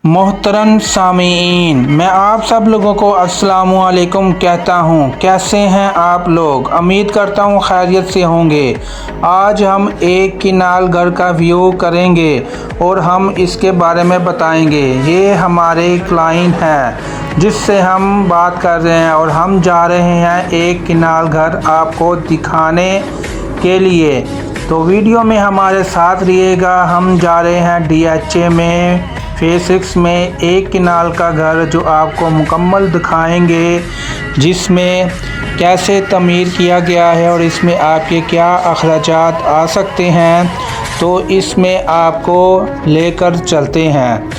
मोहतरम सामीन, मैं आप सब लोगों को अस्सलामु अलैकुम कहता हूँ। कैसे हैं आप लोग? उम्मीद करता हूँ खैरियत से होंगे। आज हम एक किनाल घर का व्यू करेंगे और हम इसके बारे में बताएंगे। ये हमारे क्लाइंट हैं जिससे हम बात कर रहे हैं और हम जा रहे हैं एक किनाल घर आपको दिखाने के लिए। तो वीडियो में हमारे साथ रहिएगा। हम जा रहे हैं DHA में फेज 6 में एक किनाल का घर जो आपको मुकम्मल दिखाएंगे, जिसमें कैसे तमीर किया गया है और इसमें आपके क्या अखराजात आ सकते हैं। तो इसमें आपको लेकर चलते हैं।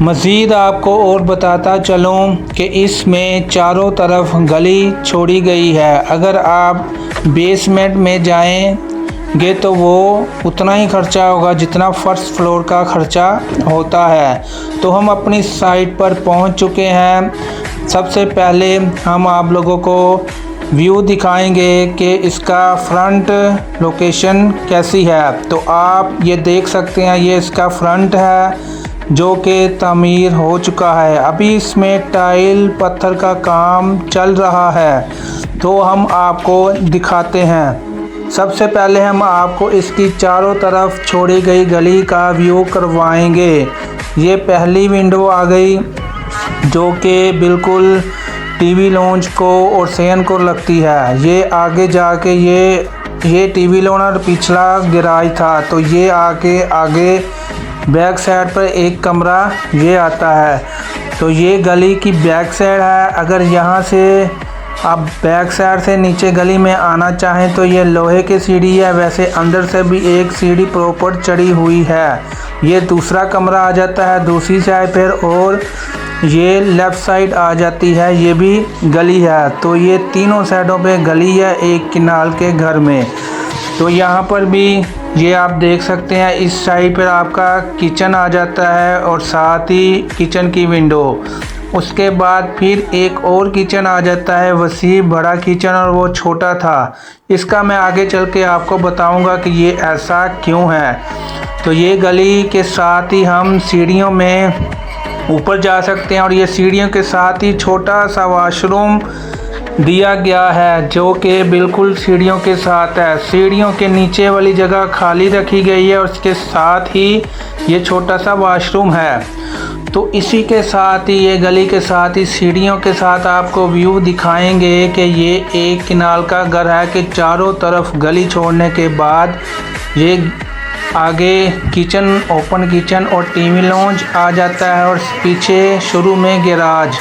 मज़ीद आपको और बताता चलूँ कि इसमें चारों तरफ गली छोड़ी गई है। अगर आप बेसमेंट में जाएंगे तो वो उतना ही खर्चा होगा जितना फर्स्ट फ्लोर का खर्चा होता है। तो हम अपनी साइट पर पहुंच चुके हैं। सबसे पहले हम आप लोगों को व्यू दिखाएंगे कि इसका फ्रंट लोकेशन कैसी है। तो आप ये देख सकते हैं, ये इसका फ्रंट है जो कि तामीर हो चुका है। अभी इसमें टाइल पत्थर का काम चल रहा है, तो हम आपको दिखाते हैं। सबसे पहले हम आपको इसकी चारों तरफ छोड़ी गई गली का व्यू करवाएंगे। ये पहली विंडो आ गई जो कि बिल्कुल टीवी लॉन्च को और सेन को लगती है। ये आगे जाके ये टीवी लॉन्च और पिछला गैराज था। तो ये आगे बैक साइड पर एक कमरा ये आता है। तो ये गली की बैक साइड है। अगर यहाँ से आप बैक साइड से नीचे गली में आना चाहें तो ये लोहे की सीढ़ी है। वैसे अंदर से भी एक सीढ़ी प्रॉपर चढ़ी हुई है। ये दूसरा कमरा आ जाता है दूसरी साइड पर और ये लेफ़्ट साइड आ जाती है। ये भी गली है। तो ये तीनों साइडों पे गली है एक किनाल के घर में। तो यहाँ पर भी ये आप देख सकते हैं, इस साइड पर आपका किचन आ जाता है और साथ ही किचन की विंडो। उसके बाद फिर एक और किचन आ जाता है, वसी बड़ा किचन, और वो छोटा था। इसका मैं आगे चल के आपको बताऊंगा कि ये ऐसा क्यों है। तो ये गली के साथ ही हम सीढ़ियों में ऊपर जा सकते हैं और ये सीढ़ियों के साथ ही छोटा सा वॉशरूम दिया गया है जो कि बिल्कुल सीढ़ियों के साथ है। सीढ़ियों के नीचे वाली जगह खाली रखी गई है और उसके साथ ही ये छोटा सा वॉशरूम है। तो इसी के साथ ही ये गली के साथ ही सीढ़ियों के साथ आपको व्यू दिखाएंगे कि ये एक किनाल का घर है कि चारों तरफ गली छोड़ने के बाद ये आगे किचन, ओपन किचन और टीवी लॉन्च आ जाता है और पीछे शुरू में गैराज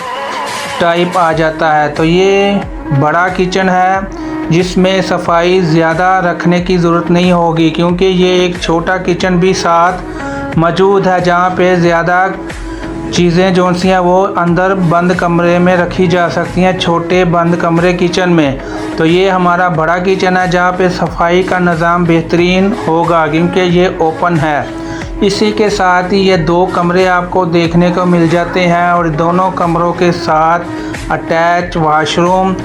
टाइप आ जाता है। तो ये बड़ा किचन है जिसमें सफाई ज़्यादा रखने की ज़रूरत नहीं होगी, क्योंकि ये एक छोटा किचन भी साथ मौजूद है जहाँ पे ज़्यादा चीज़ें जो सी हैं वो अंदर बंद कमरे में रखी जा सकती हैं, छोटे बंद कमरे किचन में। तो ये हमारा बड़ा किचन है जहाँ पे सफाई का निज़ाम बेहतरीन होगा क्योंकि ये ओपन है। इसी के साथ ही ये दो कमरे आपको देखने को मिल जाते हैं और दोनों कमरों के साथ अटैच वॉशरूम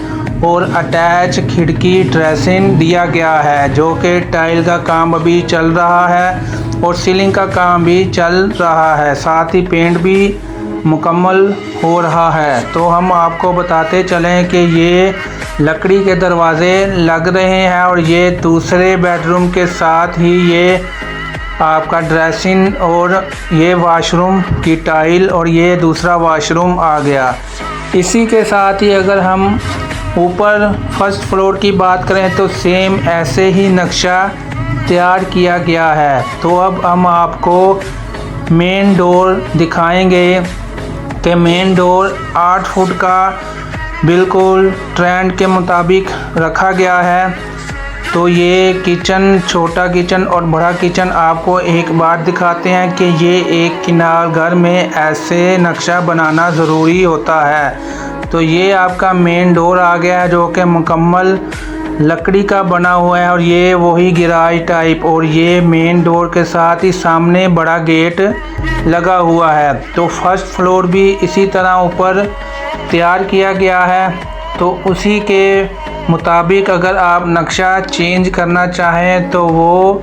और अटैच खिड़की ड्रेसिंग दिया गया है जो कि टाइल का काम अभी चल रहा है और सीलिंग का काम भी चल रहा है। साथ ही पेंट भी मुकम्मल हो रहा है। तो हम आपको बताते चलें कि ये लकड़ी के दरवाज़े लग रहे हैं और ये दूसरे बेडरूम के साथ ही ये आपका ड्रेसिंग और ये वॉशरूम की टाइल और ये दूसरा वॉशरूम आ गया। इसी के साथ ही अगर हम ऊपर फर्स्ट फ्लोर की बात करें तो सेम ऐसे ही नक्शा तैयार किया गया है। तो अब हम आपको मेन डोर दिखाएंगे कि मेन डोर 8 फुट का बिल्कुल ट्रेंड के मुताबिक रखा गया है। तो ये किचन, छोटा किचन और बड़ा किचन आपको एक बार दिखाते हैं कि ये एक किनाल घर में ऐसे नक्शा बनाना ज़रूरी होता है। तो ये आपका मेन डोर आ गया है जो कि मुकम्मल लकड़ी का बना हुआ है और ये वही गैराज टाइप, और ये मेन डोर के साथ ही सामने बड़ा गेट लगा हुआ है। तो फर्स्ट फ्लोर भी इसी तरह ऊपर तैयार किया गया है। तो उसी के मुताबिक अगर आप नक्शा चेंज करना चाहें तो वो